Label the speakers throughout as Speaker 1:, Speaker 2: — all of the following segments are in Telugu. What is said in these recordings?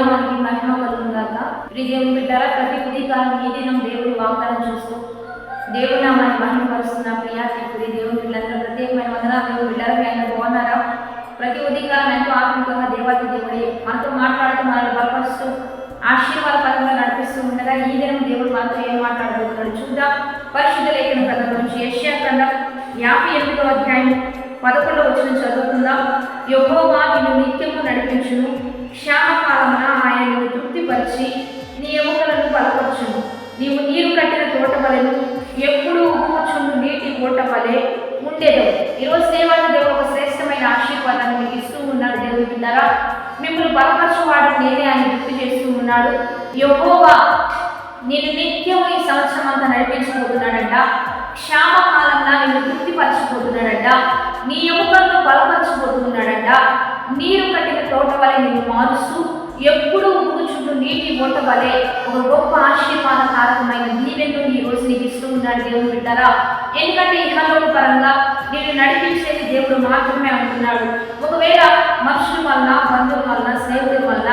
Speaker 1: నామానికి మహిమ కలుగుగాక. దేవుని బిడ్డారా, ప్రతి ఉదయకాలం ఈ దినం దేవుని వాగ్దానం చూస్తూ దేవుని నామాన్ని మహిమపరుస్తున్న ప్రియా దేవుని బిడ్డలందరూ ప్రత్యేకమైన వందనాలు. దేవుని బిడ్డారా, మీ అందరూ బాగున్నారా? ప్రతి ఉదయకాలం ఎంతో ఆత్మికంగా దేవాది దేవుడే మనతో మాట్లాడుతూ మనల్ని బలపరుస్తూ ఆశీర్వాదపరంగా నడిపిస్తూ ఉండగా ఈ దినం దేవుడు మనతో ఏం మాట్లాడబోతున్నాడు చూద్దాం. పరిశుద్ధ లేఖన గ్రంథం నుంచి యెషయా గ్రంథం 58వ అధ్యాయం 11వ వచనం చదువుకుందాం. యెహోవా నిన్ను నిత్యము నడిపించును, క్షామకాలమున ఆయన నిన్ను తృప్తిపరిచి నీ ఎముకలను బలపరచును. నీవు నీరు కట్టిన తోట వలెను, ఎప్పుడు ఉప్పుచుండు నీటి ఓట వలె ఉండేదు. ఈరోజు దేవాది దేవుడు ఒక శ్రేష్టమైన ఆశీర్వాదాన్ని మీకు ఇస్తూ ఉన్నాడు. దేవుని బిడ్డలారా, మిమ్మల్ని బలపరచువాడు నేనే అని గుర్తు చేస్తూ ఉన్నాడు. యెహోవా నిన్ను నిత్యము ఈ సంవత్సరం అంతా నడిపించబోతున్నాడంట. క్షామకాలంలో నిన్ను తృప్తిపరచబోతున్నాడంట. నీ ఎముకలను బలపరచబోతున్నాడంట. నీరు కట్టిన తోట వలె నిన్ను మారుస్తూ ఎప్పుడు ఊరుచుంటూ నీటి ఓట వలె ఒక గొప్ప ఆశీర్వాదకారకమైన దీవెను ఈ రోజు నీకు ఇస్తూ ఉన్నాడు. దేవుని బిడ్డలారా, ఎందుకంటే ఇహలోక పరంగా నేను నడిపించేది దేవుడు మాత్రమే అంటున్నాడు. ఒకవేళ మనుషుల వల్ల, బంధువుల వల్ల, స్నేహితుల వల్ల,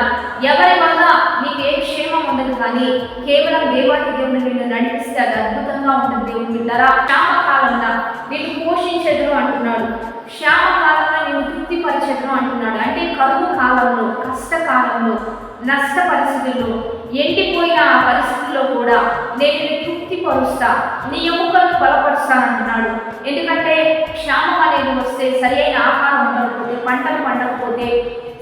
Speaker 1: ఎవరి వల్ల నీకు ఏ క్షేమం ఉండదు, కానీ కేవలం దేవాది దేవుడు నిన్ను నడిపిస్తే అది అద్భుతంగా ఉంటుంది. దేవుని బిడ్డలారా, క్షామకాలంలో నిన్ను పోషించేదను అంటున్నాడు. క్షామకాలంలో నేను తృప్తిపరిచేదను అంటున్నాడు. అంటే కరువు కాలంలో, కష్టకాలంలో, నష్ట పరిస్థితుల్లో, ఎండిపోయిన ఆ పరిస్థితుల్లో కూడా నేను తృప్తిపరుస్తా, నీ ఎముకలను బలపరుస్తానంటున్నాడు. ఎందుకంటే క్షామం అనేది వస్తే, సరి అయిన ఆహారం ఉండకపోతే, పంటలు పండకపోతే,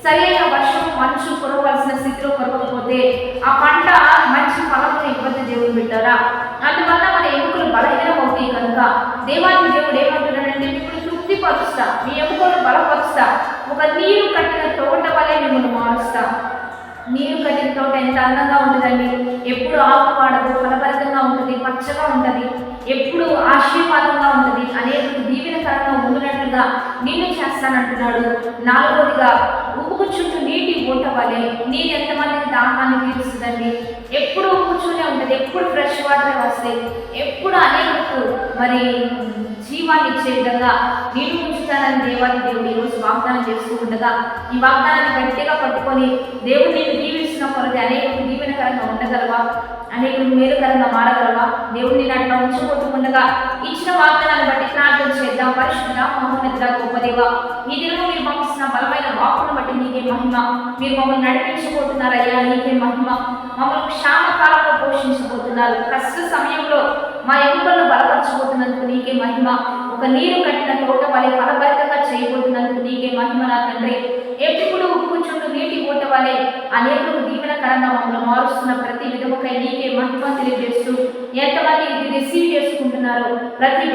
Speaker 1: సరి అయిన వర్షం మంచు కురవలసిన స్థితిలో కురవకపోతే ఆ పంట మంచి ఫలమును ఇబ్బంది. దేవుని బిడ్డలారా, అందువల్ల మన ఎముకలు బలహీనం అవుతాయి. కనుక దేవాది దేవుడు ఏమంటున్నాడంటే, మిమ్మల్ని తృప్తిపరుస్తా, మీ ఎముకలను బలపరుస్తా, ఒక నీరు కట్టిన తోట వలె మిమ్మల్ని మారుస్తా. నీరు కట్టిన తోట ఎంత అందంగా ఉంటుందండి. ఎప్పుడు ఆకు వాడదు, ఫలభరితంగా ఉంటుంది, పచ్చగా ఉంటుంది, ఎప్పుడు ఆశీర్వాదంగా ఉంటుంది, అనేక దీవెనకరంగా ఉండినట్లుగా నిన్ను చేస్తానంటున్నాడు. 4వదిగా ఉప్పుకు చుట్టూ నీటి ఓట వలె. నీరు ఎంతమందికి దాహాన్ని తీరుస్తుందండి. ఎప్పుడు ఉప్పుచూనే ఉంటుంది, ఎప్పుడు ఫ్రెష్ వాటర్ వస్తాయి, ఎప్పుడు అనేకకు మరి జీవాన్ని ఇచ్చే విధంగా నీరు ఉంచుతానని దేవాది దేవుడు ఈరోజు వాగ్దానం చేస్తూ ఉండగా, ఈ వాగ్దానాన్ని గట్టిగా పట్టుకొని దేవుడు నేను దీవిస్తున్న కొలది అనేకకు దీవెనకరంగా ఉండగలవా, అనేకులకు మేలుకరంగా మారగలవా? దేవుడిని అట్లా ఉంచుకుంటుండగా ఇచ్చిన వాగ్దానాన్ని బట్టి ప్రార్థన చేద్దాం. పరిశుద్ధ మహోన్నత గొప్పదేవ, ఈ దినము మీరు పంపిస్తున్న బలమైన వాక్కును బట్టి నీకే మహిమ. మీరు మమ్మల్ని నడిపించబోతున్నారయ్యా, నీకే మహిమ. మమ్మల్ని క్షామకాలంలో పోషించబోతున్నారు. కష్ట సమయంలో మా ఎముకలను బలపరచబోతున్నందుకు నీకే మహిమ. ఒక నీరు కట్టిన తోట వలె ఫలభరితంగా చేయబోతున్నందుకు నీకే మహిమ నా తండ్రి. ఎప్పుడు ఉప్పుచుండు నీటి ఓట వలె అనేకులకు దీవెనకరంగా మమ్మల్ని మారుస్తున్న ప్రతి విధముకై నీకే మహిమ తెలియజేస్తూ, ఎంతమంది ఇది రిసీవ్ చేసుకుంటున్నారో ప్రతి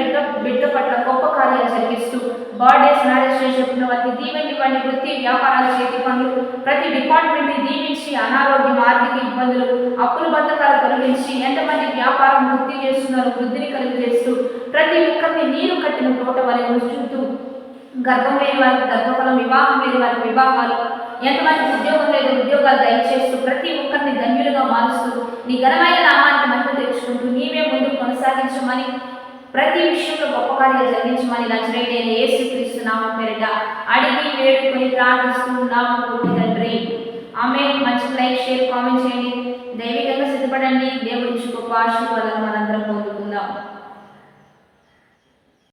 Speaker 1: బిడ్డ పట్ల గొప్ప కార్యాలు జరిగిస్తూ, బర్త్డేస్, మ్యారేజ్ చెప్పిన వారికి దీవెని ఇవ్వండి. వృత్తి, వ్యాపారాల, చేతి పనులు, ప్రతి డిపార్ట్మెంట్ని దీవించి, అనారోగ్యం, ఆర్థిక ఇబ్బందులు, అప్పుల బంధకాలు తొలగించి, ఎంతమంది వ్యాపారం వృద్ధి చేస్తున్నారు వృద్ధిని కలిగజేస్తూ, ప్రతి ఒక్కరిని నీరు కట్టిన తోట వలె ఉంచుతూ, గర్భం లేని వారికి గర్భఫలం, వివాహం లేని వారికి వివాహాలు, ఎంతమంది ఉద్యోగం లేదు ఉద్యోగాలు దయచేస్తూ, ప్రతి ఒక్కరిని ధన్యులుగా మారుస్తూ, నీ ఘనమైన నామానికి మహిమ తెచ్చుకుంటూ, నీవే ముందుకు కొనసాగించమని, ప్రతి విషయంలో గొప్ప కార్యాలు జరిగించమని నజరేయుడైన యేసుక్రీస్తు నామం పేరిట అడిగి వేడుకొని ప్రార్థిస్తూ నామము తండ్రి, ఆమేన్. మంచి లైక్, షేర్, కామెంట్ చేయండి. దైవికంగా సిద్ధపడండి. దేవుడి గొప్ప ఆశీర్వాదాలు మనందరం పొందుకుందాం.